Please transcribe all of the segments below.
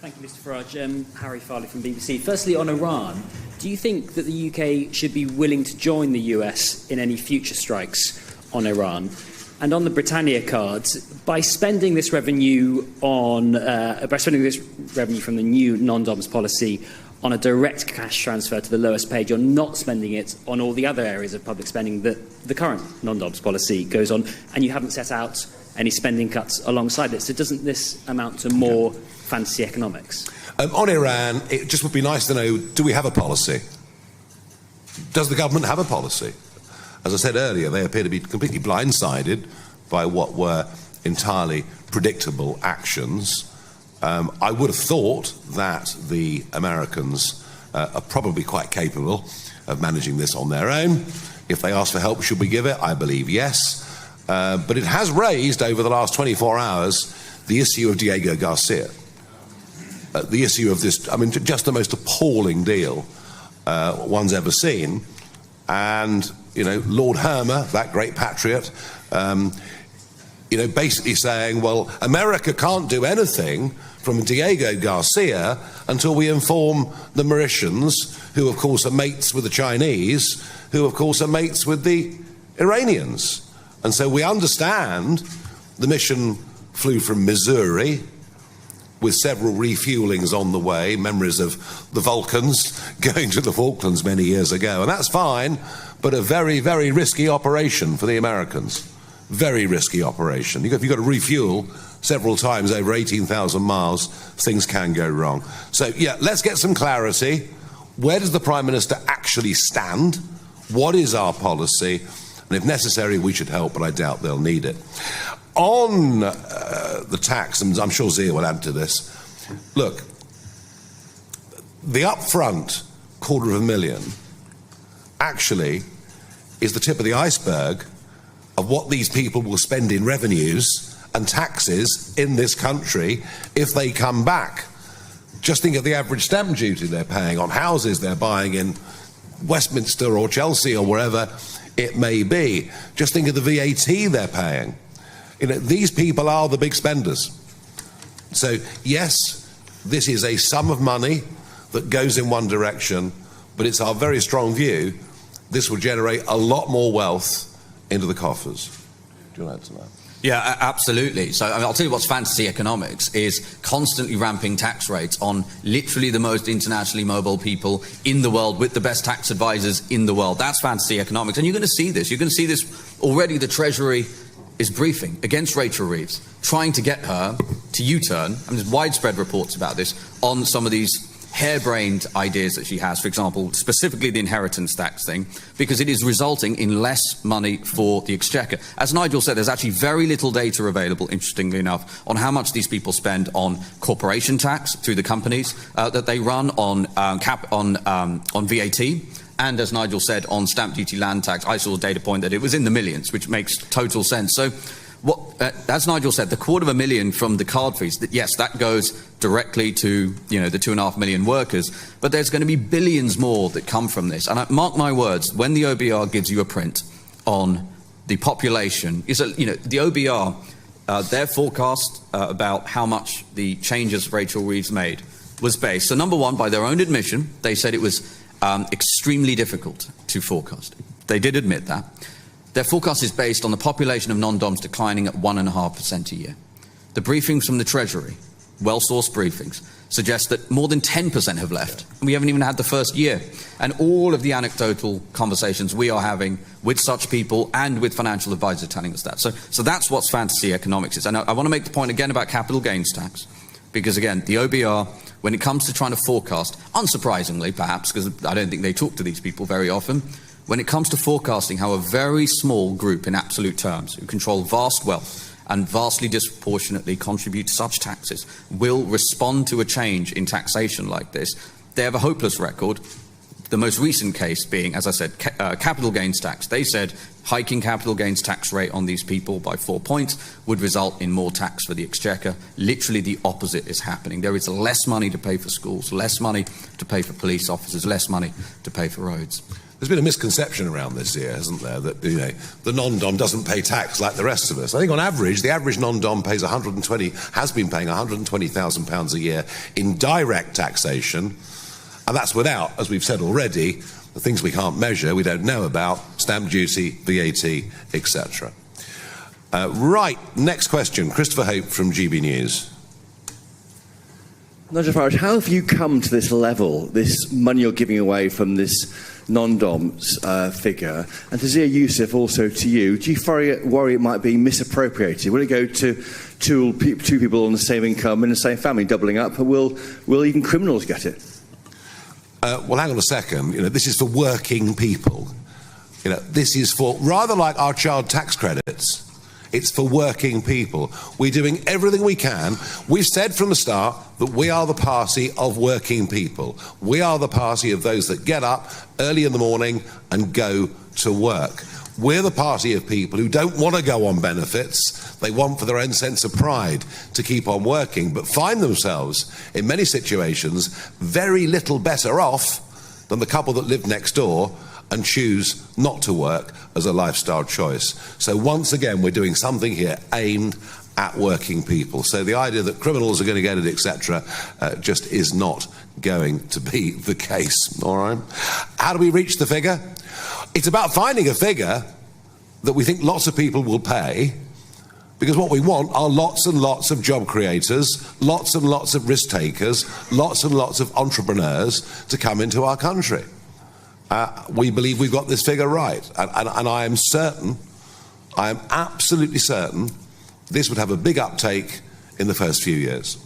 Thank you, Mr. Farage. Harry Farley from BBC. Firstly, on Iran, do you think that the UK should be willing to join the US in any future strikes on Iran? And on the Britannia Card, by spending this revenue from the new non-DOMS policy on a direct cash transfer to the lowest paid, you're not spending it on all the other areas of public spending that the current non-DOMS policy goes on, and you haven't set out any spending cuts alongside it. So doesn't this amount to more fantasy economics? On Iran, it just would be nice to know, do we have a policy? Does the government have a policy? As I said earlier, they appear to be completely blindsided by what were entirely predictable actions. I would have thought that the Americans are probably quite capable of managing this on their own. If they ask for help, should we give it? I believe yes. But it has raised over the last 24 hours the issue of Diego Garcia. The issue of this, I mean, just the most appalling deal one's ever seen. And, you know, Lord Hermer, that great patriot, basically saying, well, America can't do anything from Diego Garcia until we inform the Mauritians, who of course are mates with the Chinese, who of course are mates with the Iranians. And so we understand the mission flew from Missouri with several refuelings on the way, memories of the Vulcans going to the Falklands many years ago. And that's fine, but a very, very risky operation for the Americans. Very risky operation. If you've got to refuel several times over 18,000 miles, things can go wrong. So, yeah, let's get some clarity. Where does the Prime Minister actually stand? What is our policy? And if necessary, we should help, but I doubt they'll need it. On the tax, and I'm sure Zia will add to this, look, the upfront $250,000 actually is the tip of the iceberg of what these people will spend in revenues and taxes in this country if they come back. Just think of the average stamp duty they're paying on houses they're buying in Westminster or Chelsea or wherever it may be. Just think of the VAT they're paying. These people are the big spenders. So, yes, this is a sum of money that goes in one direction, but it's our very strong view this will generate a lot more wealth into the coffers. Do you want to add to that? Yeah, absolutely. So I'll tell you what's fantasy economics is constantly ramping tax rates on literally the most internationally mobile people in the world with the best tax advisors in the world. That's fantasy economics. And you're going to see this. You're going to see this already. The Treasury is briefing against Rachel Reeves, trying to get her to U-turn. I mean, there's widespread reports about this on some of these harebrained ideas that she has, for example, specifically the inheritance tax thing, because it is resulting in less money for the exchequer. As Nigel said, there's actually very little data available, interestingly enough, on how much these people spend on corporation tax through the companies that they run, on VAT, and as Nigel said, on stamp duty land tax. I saw a data point that it was in the millions, which makes total sense. So, as Nigel said, the $250,000 from the card fees, yes, that goes directly to the 2.5 million workers, but there's going to be billions more that come from this. And mark my words, when the OBR gives you a print on the population, the OBR, their forecast about how much the changes Rachel Reeves made was based. So number one, by their own admission, they said it was extremely difficult to forecast. They did admit that. Their forecast is based on the population of non-DOMs declining at 1.5% a year. The briefings from the Treasury, well-sourced briefings, suggest that more than 10% have left. And we haven't even had the first year. And all of the anecdotal conversations we are having with such people and with financial advisors telling us that. So that's what fantasy economics is. And I want to make the point again about capital gains tax, because again, the OBR, when it comes to trying to forecast, unsurprisingly perhaps, because I don't think they talk to these people very often, when it comes to forecasting how a very small group in absolute terms who control vast wealth and vastly disproportionately contribute to such taxes will respond to a change in taxation like this, they have a hopeless record. The most recent case being, as I said, capital gains tax. They said hiking capital gains tax rate on these people by 4 points would result in more tax for the exchequer. Literally the opposite is happening. There is less money to pay for schools, less money to pay for police officers, less money to pay for roads. There's been a misconception around this here, hasn't there, that the non-dom doesn't pay tax like the rest of us. I think on average, the average non-dom has been paying £120,000 a year in direct taxation, and that's without, as we've said already, the things we can't measure, we don't know about, stamp duty, VAT, etc. Right, next question, Christopher Hope from GB News. Nigel Farage, how have you come to this level, this money you're giving away from this non-doms figure? And to Zia Yusuf, also to you, do you worry it might be misappropriated? Will it go to two people on the same income in the same family, doubling up? Or will even criminals get it? Well, hang on a second. This is for working people. This is for, rather like our child tax credits, it's for working people. We're doing everything we can. We've said from the start that we are the party of working people. We are the party of those that get up early in the morning and go to work. We're the party of people who don't want to go on benefits. They want, for their own sense of pride, to keep on working, but find themselves, in many situations, very little better off than the couple that live next door and choose not to work as a lifestyle choice. So once again, we're doing something here aimed at working people. So the idea that criminals are going to get it, etc., just is not going to be the case, all right? How do we reach the figure? It's about finding a figure that we think lots of people will pay, because what we want are lots and lots of job creators, lots and lots of risk takers, lots and lots of entrepreneurs to come into our country. We believe we've got this figure right, and I am certain, I am absolutely certain, this would have a big uptake in the first few years.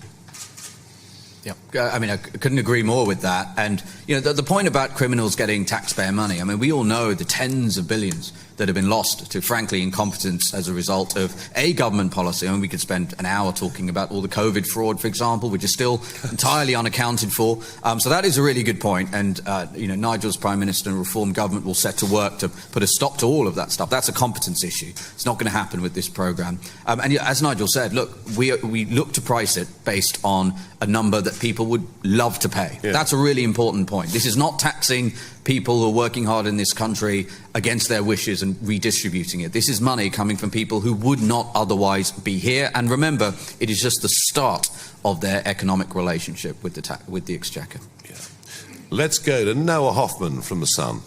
Yeah, I mean, I couldn't agree more with that. And, the point about criminals getting taxpayer money, I mean, we all know the tens of billions that have been lost to, frankly, incompetence as a result of a government policy. I mean, we could spend an hour talking about all the COVID fraud, for example, which is still entirely unaccounted for. So that is a really good point. And, Nigel's Prime Minister and Reform government will set to work to put a stop to all of that stuff. That's a competence issue. It's not going to happen with this programme. And as Nigel said, look, we look to price it based on a number that people would love to pay. Yeah. That's a really important point. This is not taxing people who are working hard in this country against their wishes and redistributing it. This is money coming from people who would not otherwise be here. And remember, it is just the start of their economic relationship with the Exchequer. Yeah. Let's go to Noah Hoffman from The Sun.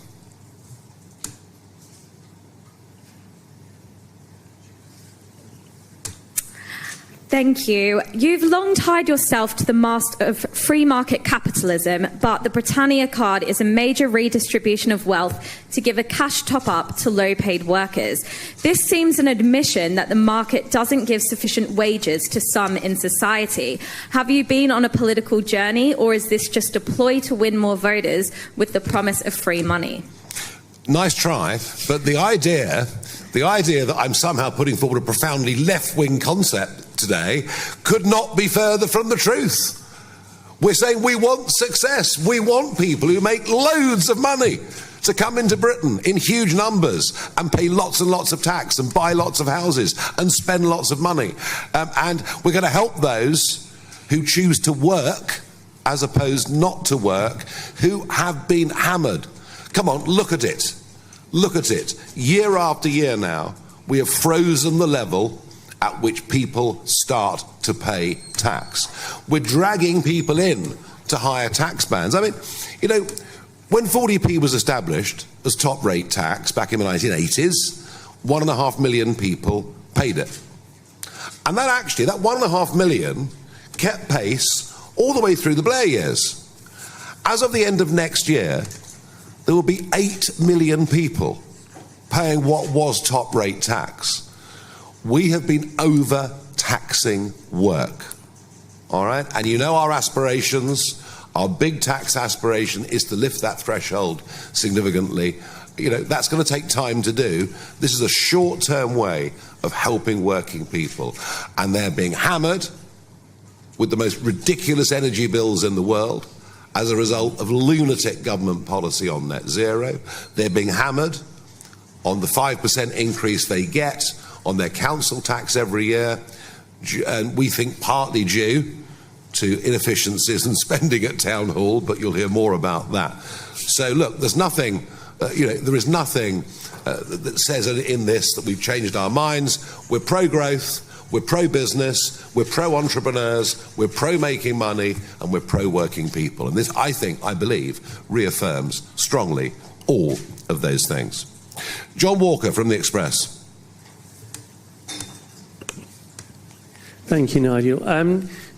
Thank you. You've long tied yourself to the mast of free market capitalism, but the Britannia Card is a major redistribution of wealth to give a cash top-up to low-paid workers. This seems an admission that the market doesn't give sufficient wages to some in society. Have you been on a political journey, or is this just a ploy to win more voters with the promise of free money? Nice try, but the idea that I'm somehow putting forward a profoundly left-wing concept today could not be further from the truth. We're saying we want success. We want people who make loads of money to come into Britain in huge numbers and pay lots and lots of tax and buy lots of houses and spend lots of money. And we're going to help those who choose to work as opposed not to work, who have been hammered. Come on, look at it. Look at it. Year after year now, we have frozen the level at which people start to pay tax. We're dragging people in to higher tax bands. I mean, when 40p was established as top rate tax back in the 1980s, 1.5 million people paid it. And that 1.5 million kept pace all the way through the Blair years. As of the end of next year, there will be 8 million people paying what was top rate tax. We have been over-taxing work, all right? And our aspirations, our big tax aspiration is to lift that threshold significantly. That's going to take time to do. This is a short-term way of helping working people. And they're being hammered with the most ridiculous energy bills in the world as a result of lunatic government policy on net zero. They're being hammered on the 5% increase they get on their council tax every year, and we think partly due to inefficiencies and spending at Town Hall, but you'll hear more about that. So look, there's nothing there is nothing that says in this that we've changed our minds. We're pro-growth, we're pro-business, we're pro-entrepreneurs, we're pro-making money, and we're pro-working people. And this, I believe, reaffirms strongly all of those things. John Walker from The Express. Thank you, Nigel.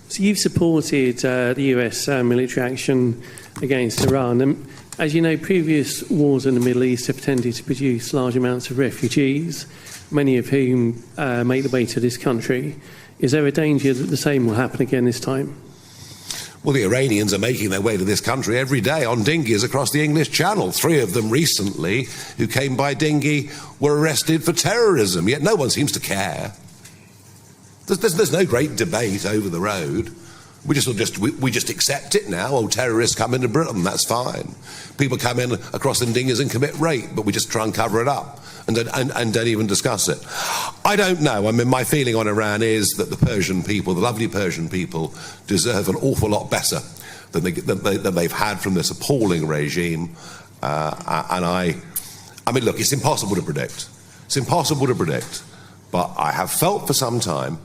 So you've supported the US military action against Iran. And as you know, previous wars in the Middle East have tended to produce large amounts of refugees, many of whom make the way to this country. Is there a danger that the same will happen again this time? Well, the Iranians are making their way to this country every day on dinghies across the English Channel. 3 of them recently, who came by dinghy, were arrested for terrorism, yet no one seems to care. There's no great debate over the road. We just accept it now. Oh, terrorists come into Britain, that's fine. People come in across in dinghies and commit rape, but we just try and cover it up and don't even discuss it. I don't know. I mean, my feeling on Iran is that the Persian people, the lovely Persian people, deserve an awful lot better than they've had from this appalling regime. I mean, look, it's impossible to predict. It's impossible to predict. But I have felt for some time,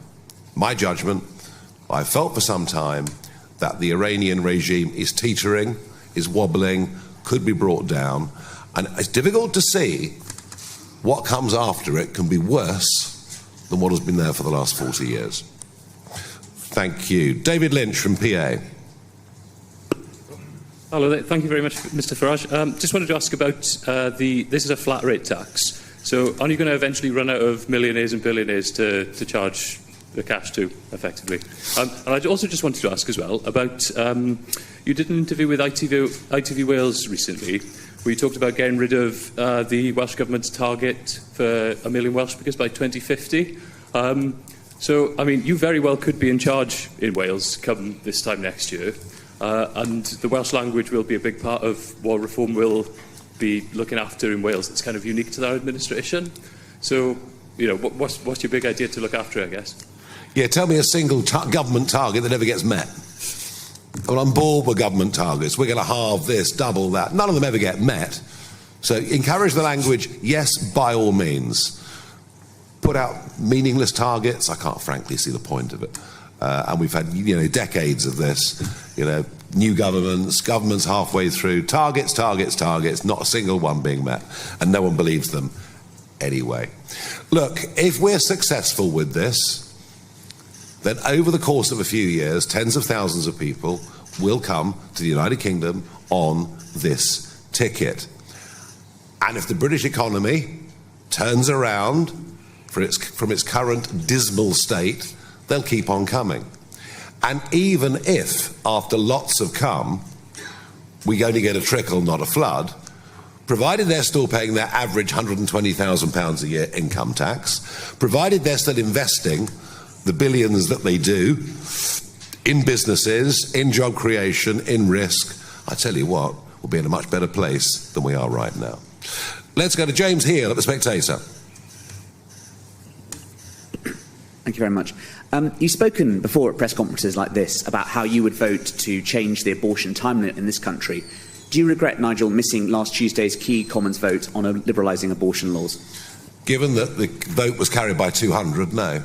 my judgment, I've felt for some time that the Iranian regime is teetering, is wobbling, could be brought down, and it's difficult to see what comes after it can be worse than what has been there for the last 40 years. Thank you. David Lynch from PA. Hello, thank you very much, Mr. Farage. Just wanted to ask about this is a flat rate tax. So are you going to eventually run out of millionaires and billionaires to charge the cash to, effectively? And I also just wanted to ask as well about, you did an interview with ITV Wales recently, where you talked about getting rid of the Welsh Government's target for 1 million Welsh speakers by 2050. So, I mean, you very well could be in charge in Wales come this time next year, and the Welsh language will be a big part of what reform will be looking after in Wales. It's kind of unique to their administration. So, what's your big idea to look after, I guess? Yeah, tell me a single government target that never gets met. Well, I'm bored with government targets. We're going to halve this, double that. None of them ever get met. So encourage the language, yes, by all means. Put out meaningless targets. I can't frankly see the point of it. And we've had, decades of this. New governments halfway through. Targets, not a single one being met. And no one believes them anyway. Look, if we're successful with this, then over the course of a few years, tens of thousands of people will come to the United Kingdom on this ticket. And if the British economy turns around from its current dismal state, they'll keep on coming. And even if, after lots have come, we only get a trickle, not a flood, provided they're still paying their average £120,000 a year income tax, provided they're still investing the billions that they do in businesses, in job creation, in risk, I tell you what, we'll be in a much better place than we are right now. Let's go to James Heal at The Spectator. Thank you very much. You've spoken before at press conferences like this about how you would vote to change the abortion time limit in this country. Do you regret, Nigel, missing last Tuesday's key Commons vote on liberalising abortion laws? Given that the vote was carried by 200, no.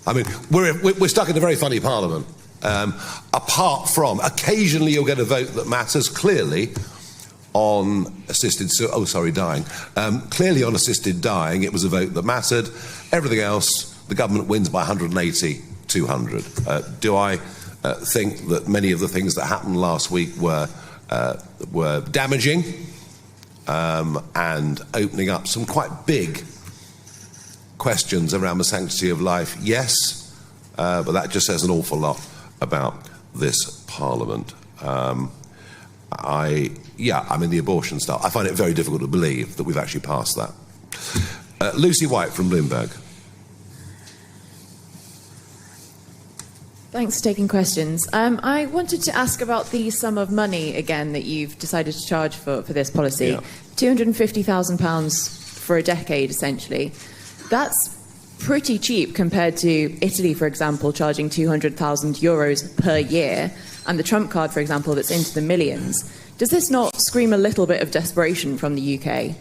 I mean, we're stuck in a very funny parliament. Apart from, occasionally you'll get a vote that matters clearly on dying. Clearly on assisted dying, it was a vote that mattered. Everything else, the government wins by 180, 200. Do I think that many of the things that happened last week were damaging and opening up some quite big questions around the sanctity of life? Yes, but that just says an awful lot about this Parliament. The abortion stuff, I find it very difficult to believe that we've actually passed that. Lucy White from Bloomberg. Thanks for taking questions. I wanted to ask about the sum of money, again, that you've decided to charge for this policy. Yeah. £250,000 for a decade, essentially. That's pretty cheap compared to Italy, for example, charging €200,000 per year, and the Trump card, for example, that's into the millions. Does this not scream a little bit of desperation from the UK?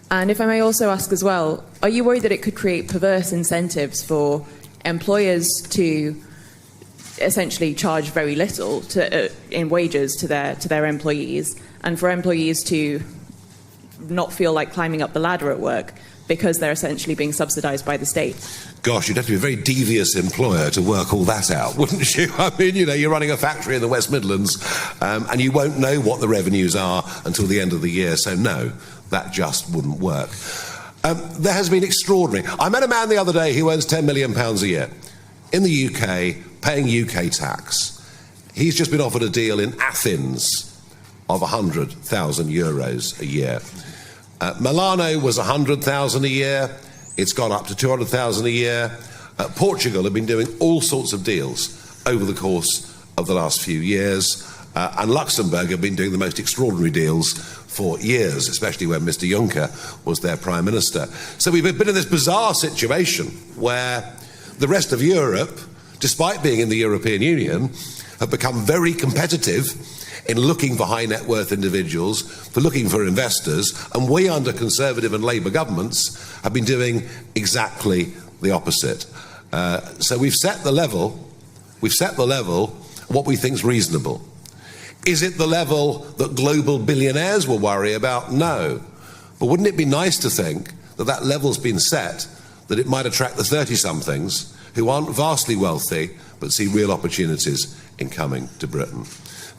And if I may also ask as well, are you worried that it could create perverse incentives for employers to essentially charge very little in wages to their employees, and for employees to not feel like climbing up the ladder at work because they're essentially being subsidised by the state? Gosh, you'd have to be a very devious employer to work all that out, wouldn't you? I mean, you're running a factory in the West Midlands, and you won't know what the revenues are until the end of the year, so no, that just wouldn't work. There has been extraordinary... I met a man the other day who earns £10 million a year in the UK, paying UK tax. He's just been offered a deal in Athens of €100,000 a year. Milano was 100,000 a year. It's gone up to 200,000 a year. Portugal have been doing all sorts of deals over the course of the last few years, and Luxembourg have been doing the most extraordinary deals for years, especially when Mr. Juncker was their Prime Minister. So we've been in this bizarre situation where the rest of Europe, despite being in the European Union, have become very competitive in looking for high net worth individuals, for looking for investors, and we under Conservative and Labour governments have been doing exactly the opposite. So we've set the level what we think is reasonable. Is it the level that global billionaires will worry about? No. But wouldn't it be nice to think that that level's been set, that it might attract the 30-somethings who aren't vastly wealthy but see real opportunities in coming to Britain?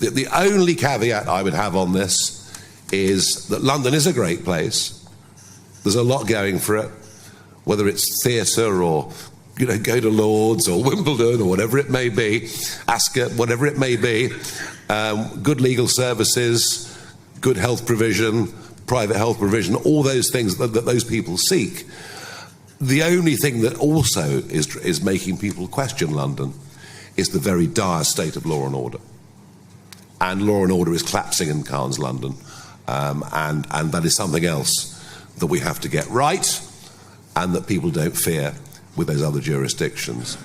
The only caveat I would have on this is that London is a great place. There's a lot going for it, whether it's theatre or go to Lord's or Wimbledon or whatever it may be, Ascot, whatever it may be, good legal services, good health provision, private health provision, all those things that those people seek. The only thing that also is making people question London is the very dire state of law and order. And law and order is collapsing in Cairns, London, and that is something else that we have to get right, and that people don't fear with those other jurisdictions.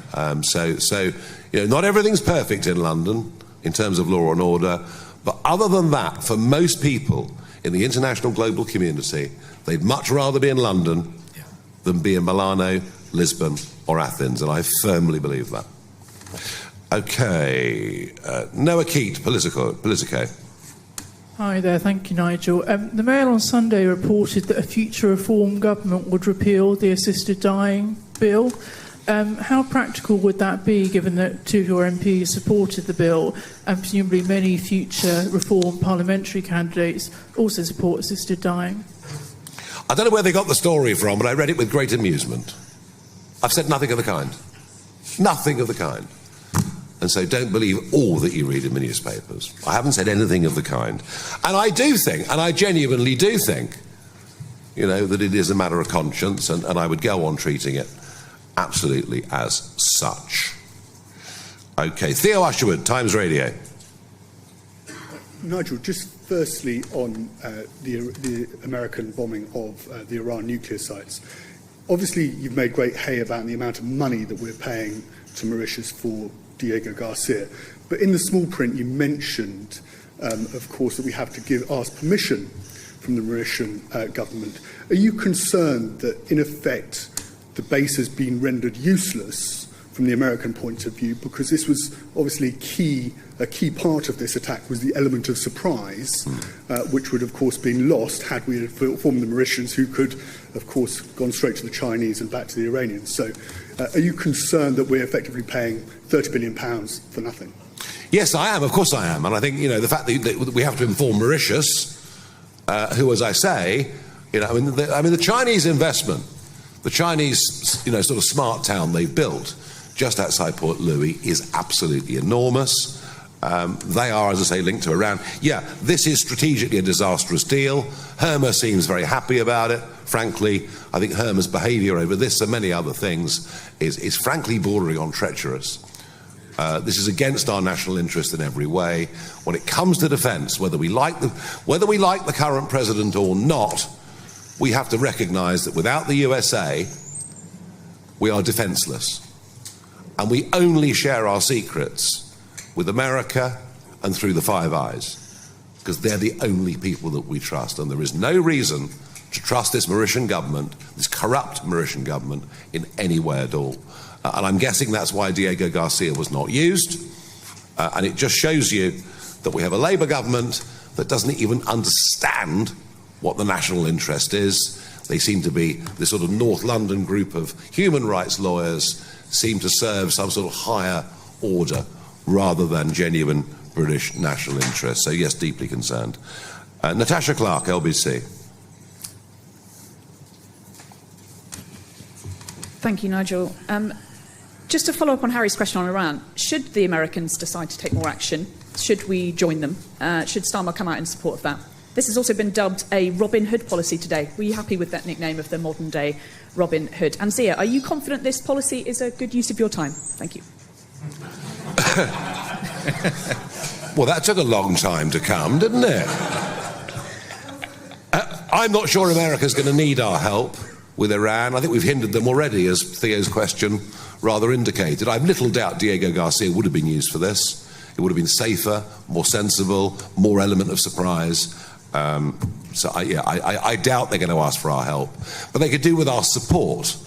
So not everything's perfect in London in terms of law and order, but other than that, for most people in the international global community, they'd much rather be in London than be in Milano, Lisbon, or Athens, and I firmly believe that. Okay, Noah Keat, Politico. Hi there, thank you, Nigel. The Mail on Sunday reported that a future Reform government would repeal the assisted dying bill. How practical would that be, given that two of your MPs supported the bill, and presumably many future Reform parliamentary candidates also support assisted dying? I don't know where they got the story from, but I read it with great amusement. I've said nothing of the kind. Nothing of the kind. And so don't believe all that you read in the newspapers. I haven't said anything of the kind. And I do think, and I genuinely do think, that it is a matter of conscience, and I would go on treating it absolutely as such. Okay, Theo Usherwood, Times Radio. Nigel, just firstly on the American bombing of the Iran nuclear sites. Obviously, you've made great hay about the amount of money that we're paying to Mauritius for Diego Garcia. But in the small print, you mentioned, of course, that we have to ask permission from the Mauritian government. Are you concerned that, in effect, the base has been rendered useless from the American point of view? Because this was obviously a key part of this attack was the element of surprise, which would, of course, been lost had we informed the Mauritians, who could, of course, gone straight to the Chinese and back to the Iranians. So are you concerned that we're effectively paying £30 billion for nothing? Yes, I am. Of course I am. And I think, the fact that we have to inform Mauritius, who, as I say, the Chinese investment, the Chinese, sort of smart town they've built just outside Port Louis is absolutely enormous. They are, as I say, linked to Iran. Yeah, this is strategically a disastrous deal. Herma seems very happy about it. Frankly, I think Herma's behaviour over this and many other things is frankly bordering on treacherous. This is against our national interest in every way. When it comes to defence, whether we like the current president or not, we have to recognise that without the USA, we are defenceless. And we only share our secrets with America and through the Five Eyes. because they're the only people that we trust, and there is no reason to trust this Mauritian government, this corrupt Mauritian government, in any way at all. And I'm guessing that's why Diego Garcia was not used, and it just shows you that we have a Labour government that doesn't even understand what the national interest is. They seem to be, this sort of North London group of human rights lawyers seem to serve some sort of higher order rather than genuine British national interest. So yes, deeply concerned. Natasha Clark, LBC. Thank you, Nigel. Just to follow up on Harry's question on Iran, should the Americans decide to take more action, should we join them? Should Starmer come out in support of that? This has also been dubbed a Robin Hood policy today. Were you happy with that nickname of the modern-day Robin Hood? And Zia, are you confident this policy is a good use of your time? Thank you. Well, that took a long time to come, didn't it? I'm not sure America's going to need our help with Iran. I think we've hindered them already, as Theo's question rather indicated. I've little doubt Diego Garcia would have been used for this. It would have been safer, more sensible, more element of surprise. I doubt they're going to ask for our help. But they could do with our support.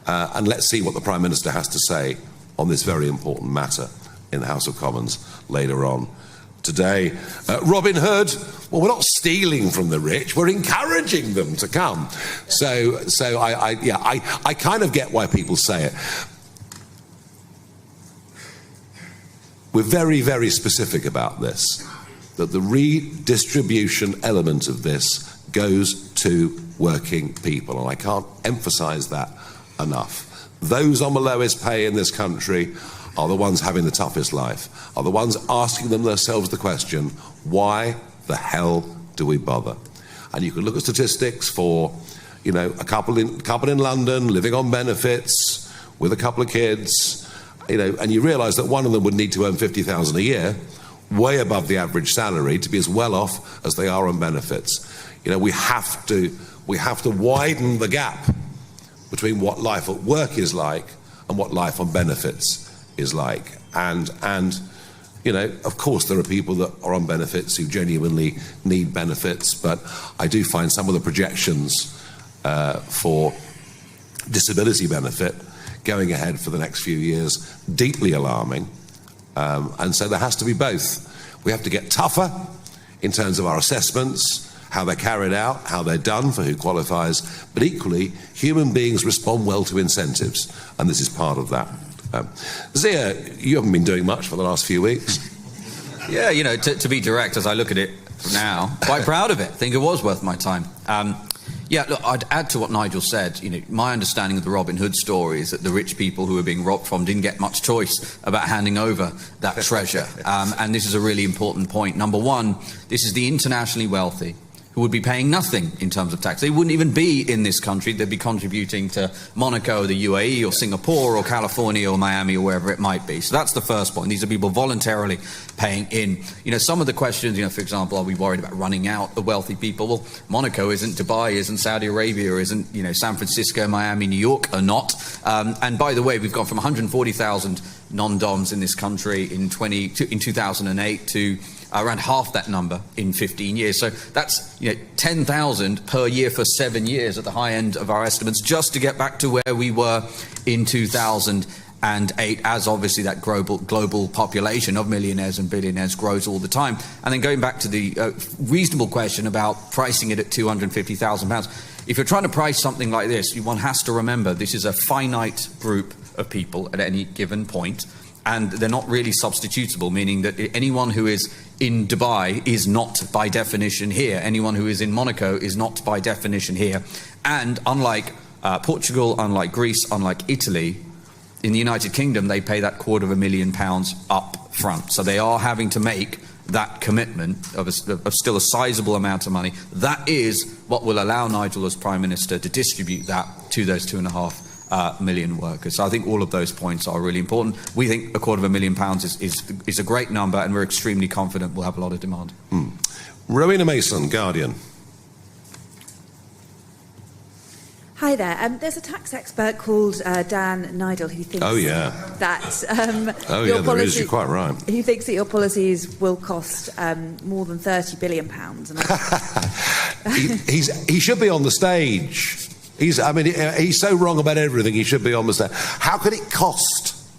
And let's see what the Prime Minister has to say on this very important matter in the House of Commons later on today. Robin Hood, well, we're not stealing from the rich, we're encouraging them to come. So I kind of get why people say it. We're very, very specific about this, that the redistribution element of this goes to working people, and I can't emphasise that enough. Those on the lowest pay in this country are the ones having the toughest life, are the ones asking themselves the question, why the hell do we bother? And you can look at statistics for, a couple in London living on benefits with a couple of kids, and you realise that one of them would need to earn $50,000 a year, way above the average salary, to be as well off as they are on benefits. We have to widen the gap between what life at work is like and what life on benefits is like. And of course there are people that are on benefits who genuinely need benefits, but I do find some of the projections for disability benefit going ahead for the next few years deeply alarming. And so there has to be both. We have to get tougher in terms of our assessments, how they're carried out, how they're done, for who qualifies, but equally, human beings respond well to incentives, and this is part of that. Zia, you haven't been doing much for the last few weeks. Yeah, to be direct, as I look at it now, quite proud of it. Think it was worth my time. Yeah, look, I'd add to what Nigel said. My understanding of the Robin Hood story is that the rich people who were being robbed from didn't get much choice about handing over that treasure. And this is a really important point. Number one, this is the internationally wealthy who would be paying nothing in terms of tax. They wouldn't even be in this country. They'd be contributing to Monaco, the UAE, or Singapore, or California, or Miami, or wherever it might be. So that's the first point. These are people voluntarily paying in. Some of the questions, for example, are we worried about running out the wealthy people? Well, Monaco isn't, Dubai isn't, Saudi Arabia isn't, San Francisco, Miami, New York are not. And by the way, we've gone from 140,000 non-DOMs in this country in 2008 to around half that number in 15 years. So that's 10,000 per year for 7 years at the high end of our estimates, just to get back to where we were in 2008, as obviously that global population of millionaires and billionaires grows all the time. And then going back to the reasonable question about pricing it at £250,000, if you're trying to price something like this, one has to remember this is a finite group of people at any given point, and they're not really substitutable, meaning that anyone who is in Dubai is not by definition here. Anyone who is in Monaco is not by definition here. And unlike Portugal, unlike Greece, unlike Italy, in the United Kingdom, they pay that £250,000 up front. So they are having to make that commitment of still a sizable amount of money. That is what will allow Nigel as Prime Minister to distribute that to those 2.5 million workers. So I think all of those points are really important. We think £250,000 is a great number, and we're extremely confident we'll have a lot of demand. Rowena Mason, Guardian. Hi there. There's a tax expert called Dan Nigel who thinks that your policy, you're quite right. He thinks that your policies will cost more than £30 billion. He should be on the stage. He's so wrong about everything. He should be on the stage. How can it cost?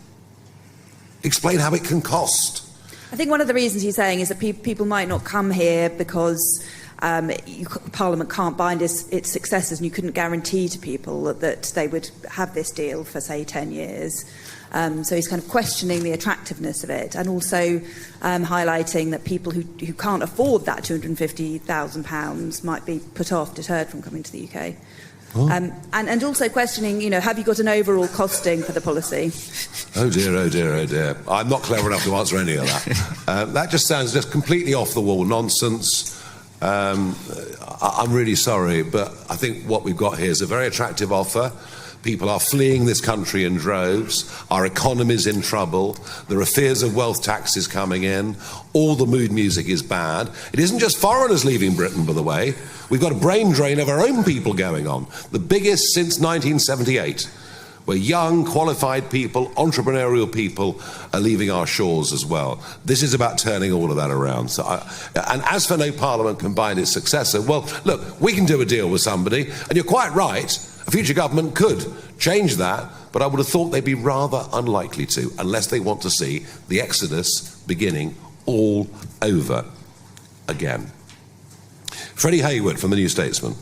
Explain how it can cost. I think one of the reasons he's saying is that people might not come here because Parliament can't bind its successors, and you couldn't guarantee to people that they would have this deal for, say, 10 years. So he's kind of questioning the attractiveness of it, and also highlighting that people who can't afford that £250,000 might be put off, deterred from coming to the UK. And also questioning, have you got an overall costing for the policy? Oh dear, oh dear, oh dear. I'm not clever enough to answer any of that. That just sounds just completely off-the-wall nonsense. I'm really sorry, but I think what we've got here is a very attractive offer. People are fleeing this country in droves. Our economy's in trouble. There are fears of wealth taxes coming in. All the mood music is bad. It isn't just foreigners leaving Britain, by the way. We've got a brain drain of our own people going on, the biggest since 1978, where young, qualified people, entrepreneurial people are leaving our shores as well. This is about turning all of that around. And as for no Parliament can bind its successor, well, look, we can do a deal with somebody, and you're quite right. A future government could change that, but I would have thought they'd be rather unlikely to, unless they want to see the exodus beginning all over again. Freddie Hayward from the New Statesman.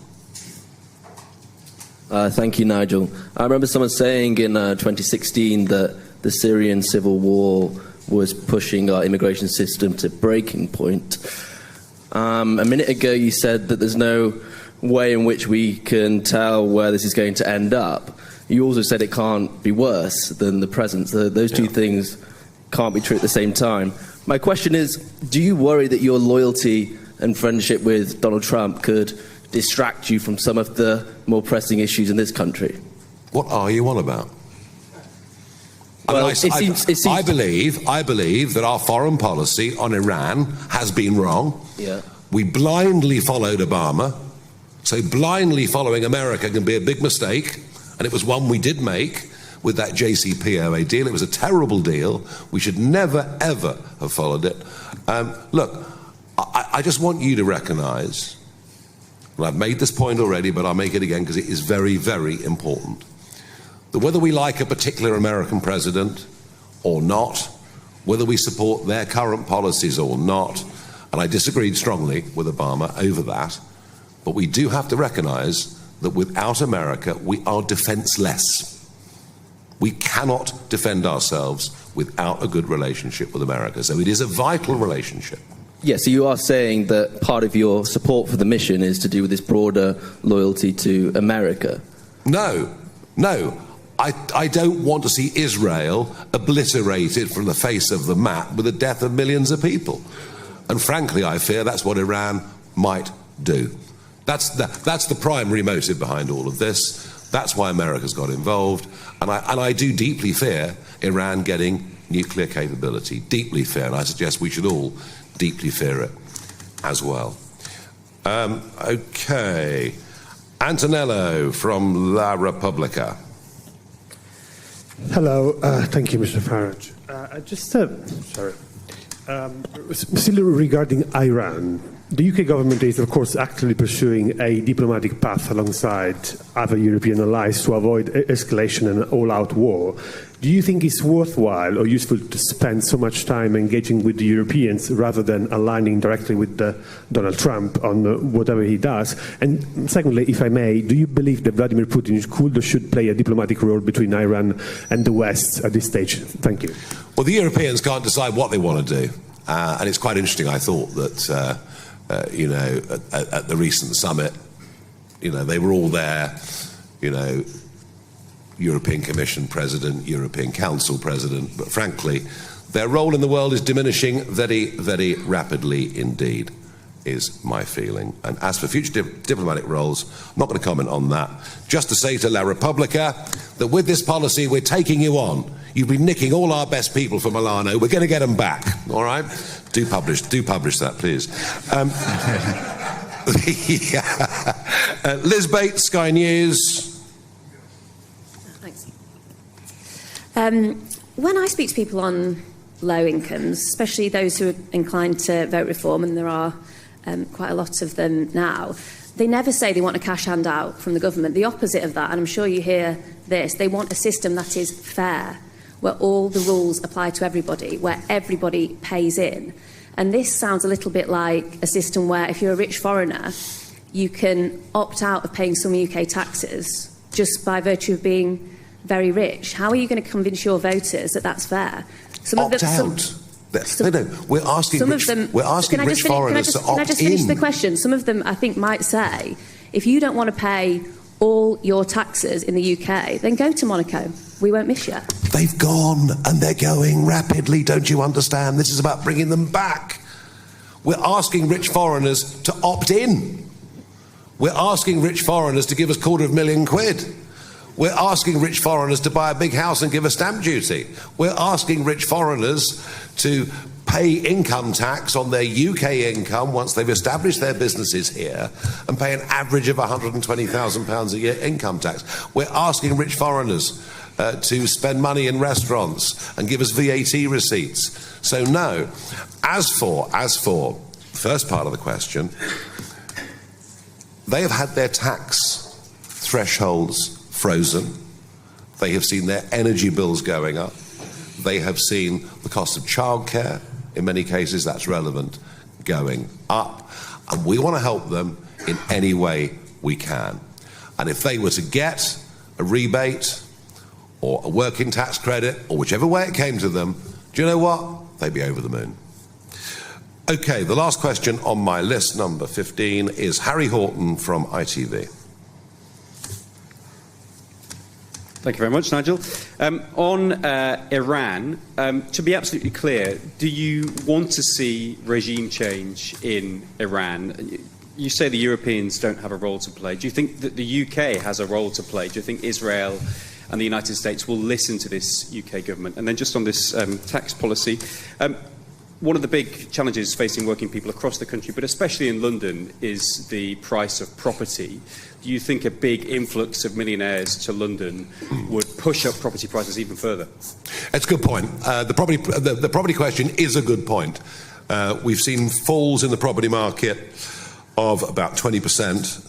Thank you, Nigel. I remember someone saying in 2016 that the Syrian civil war was pushing our immigration system to breaking point. A minute ago you said that there's no way in which we can tell where this is going to end up. You also said it can't be worse than the present. So those two things can't be true at the same time. My question is, do you worry that your loyalty and friendship with Donald Trump could distract you from some of the more pressing issues in this country? What are you on about? Well, I believe that our foreign policy on Iran has been wrong. Yeah. We blindly followed Obama. So blindly following America can be a big mistake, and it was one we did make with that JCPOA deal. It was a terrible deal. We should never, ever have followed it. Look, I just want you to recognise, and I've made this point already, but I'll make it again because it is very, very important, that whether we like a particular American president or not, whether we support their current policies or not, and I disagreed strongly with Obama over that, but we do have to recognise that without America, we are defenceless. We cannot defend ourselves without a good relationship with America. So it is a vital relationship. Yeah, so you are saying that part of your support for the mission is to do with this broader loyalty to America? No. I don't want to see Israel obliterated from the face of the map with the death of millions of people. And frankly, I fear that's what Iran might do. That's the primary motive behind all of this. That's why America's got involved. And I do deeply fear Iran getting nuclear capability. Deeply fear. And I suggest we should all deeply fear it as well. Okay. Antonello from La Repubblica. Hello. Thank you, Mr. Farage. Still regarding Iran, the UK government is, of course, actively pursuing a diplomatic path alongside other European allies to avoid escalation and all-out war. Do you think it's worthwhile or useful to spend so much time engaging with the Europeans rather than aligning directly with Donald Trump on whatever he does? And secondly, if I may, do you believe that Vladimir Putin could or should play a diplomatic role between Iran and the West at this stage? Thank you. Well, the Europeans can't decide what they want to do. And it's quite interesting, I thought, that, at the recent summit, they were all there, European Commission President, European Council President, but frankly, their role in the world is diminishing very, very rapidly indeed, is my feeling. And as for future diplomatic roles, I'm not going to comment on that. Just to say to La Repubblica that with this policy, we're taking you on. You've been nicking all our best people from Milano. We're going to get them back, all right? Do publish that, please. Liz Bates, Sky News. When I speak to people on low incomes, especially those who are inclined to vote reform, and there are quite a lot of them now, they never say they want a cash handout from the government. The opposite of that, and I'm sure you hear this, they want a system that is fair, where all the rules apply to everybody, where everybody pays in. And this sounds a little bit like a system where if you're a rich foreigner, you can opt out of paying some UK taxes just by virtue of being very rich. How are you going to convince your voters that that's fair? Opt out. No, we're asking rich foreigners to opt in. Can I just finish the question? Some of them, I think, might say, if you don't want to pay all your taxes in the UK, then go to Monaco. We won't miss you. They've gone, and they're going rapidly, don't you understand? This is about bringing them back. We're asking rich foreigners to opt in. We're asking rich foreigners to give us £250,000. We're asking rich foreigners to buy a big house and give us stamp duty. We're asking rich foreigners to pay income tax on their UK income once they've established their businesses here and pay an average of £120,000 a year income tax. We're asking rich foreigners to spend money in restaurants and give us VAT receipts. So no. As for the first part of the question, they have had their tax thresholds frozen. They have seen their energy bills going up. They have seen the cost of childcare, in many cases that's relevant, going up. And we want to help them in any way we can. And if they were to get a rebate or a working tax credit, or whichever way it came to them, do you know what? They'd be over the moon. Okay, the last question on my list, number 15, is Harry Horton from ITV. Thank you very much, Nigel. On Iran, to be absolutely clear, do you want to see regime change in Iran? You say the Europeans don't have a role to play. Do you think that the UK has a role to play? Do you think Israel and the United States will listen to this UK government? And then just on this tax policy, one of the big challenges facing working people across the country, but especially in London, is the price of property. Do you think a big influx of millionaires to London would push up property prices even further? It's a good point. The property question is a good point. We've seen falls in the property market of about 20%,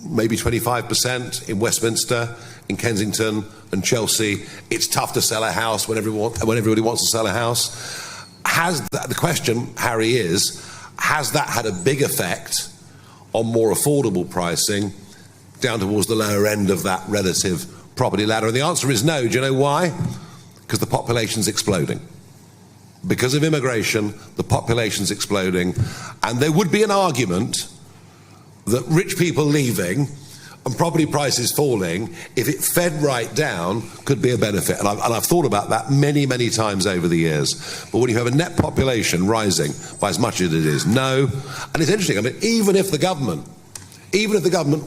maybe 25% in Westminster, in Kensington and Chelsea. It's tough to sell a house when everybody wants to sell a house. The question, Harry, has that had a big effect on more affordable pricing down towards the lower end of that relative property ladder? And the answer is no. Do you know why? Because the population's exploding. Because of immigration, the population's exploding. And there would be an argument that rich people leaving and property prices falling, if it fed right down, could be a benefit. And I've thought about that many, many times over the years. But when you have a net population rising by as much as it is, no. And it's interesting, I mean, even if the government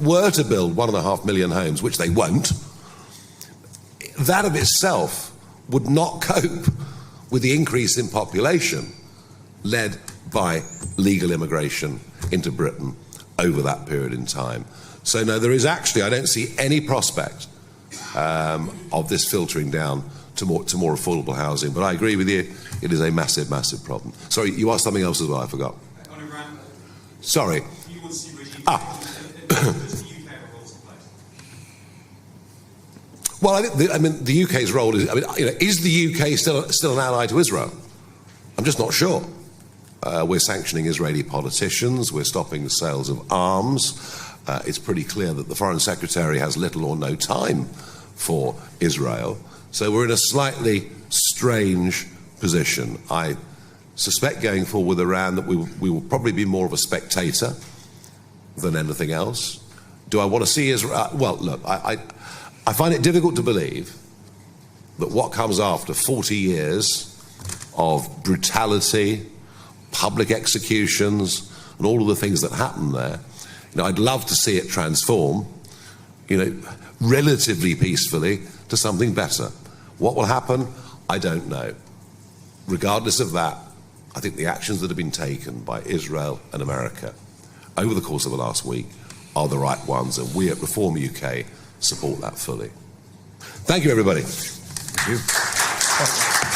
were to build 1.5 million homes, which they won't, that of itself would not cope with the increase in population led by legal immigration into Britain over that period in time. So no, there is actually, I don't see any prospect of this filtering down to more affordable housing. But I agree with you, it is a massive, massive problem. Sorry, you asked something else as well, I forgot. On Iran, sorry. Do you want to see regime Well, I mean, the UK's role is, is the UK still an ally to Israel? I'm just not sure. We're sanctioning Israeli politicians, we're stopping the sales of arms. It's pretty clear that the Foreign Secretary has little or no time for Israel. So we're in a slightly strange position. I suspect going forward with Iran that we will probably be more of a spectator than anything else. Do I want to see Israel? Well, look, I find it difficult to believe that what comes after 40 years of brutality, public executions, and all of the things that happen there, I'd love to see it transform, relatively peacefully to something better. What will happen? I don't know. Regardless of that, I think the actions that have been taken by Israel and America over the course of the last week are the right ones, and we at Reform UK support that fully. Thank you, everybody. Thank you. Thanks.